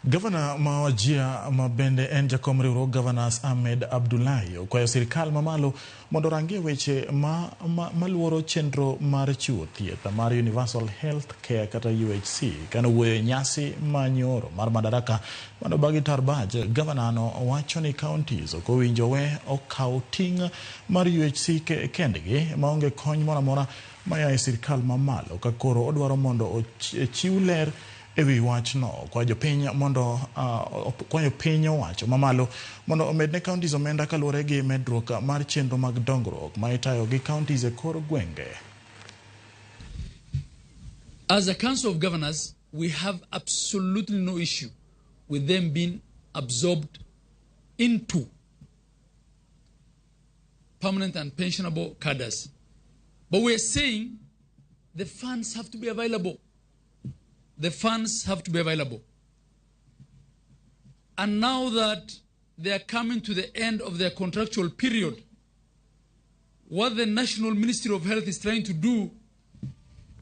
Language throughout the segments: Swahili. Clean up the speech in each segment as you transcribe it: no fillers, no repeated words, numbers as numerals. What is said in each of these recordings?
Gavana Wajir mabende en jakom riwruok Governors Ahmed Abdulahi okwayo sirkal mamalo mondo rangie weche maluoro chenro mar chiwo thieth mar Universal Health Care kata UHC kano wuoyo nyasi manyoro mar madaraka mano bagi tarbaj. Gavana no wacho ni kauntis ok owinjo we okao ting mar UHC kendgi maonge kony moro amora maya sirkal mamalo ka koro odwaro mondo chiw ler ewi wach no kwa jopiny mondo kwa jopiny owacho mamalo mondo omedne counties omenda kaluwore gi medruok mar chenro mag dongruok ma itayo gi counties e kor gwenge. As a Council of Governors, we have absolutely no issue with them being absorbed into permanent and pensionable cadres. But we are saying the funds have to be available. The funds have to be available. And now that they are coming to the end of their contractual period, what the National Ministry of Health is trying to do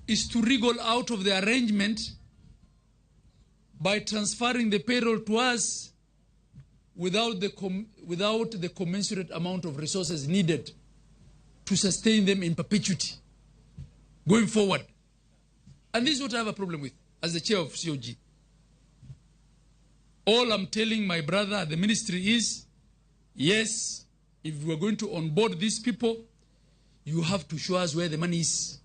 is to wriggle out of the arrangement by transferring the payroll to us without the commensurate amount of resources needed to sustain them in perpetuity going forward. And this is what I have a problem with as the chair of COG. All I'm telling my brother at the ministry is, yes, if we are going to onboard these people, you have to show us where the money is.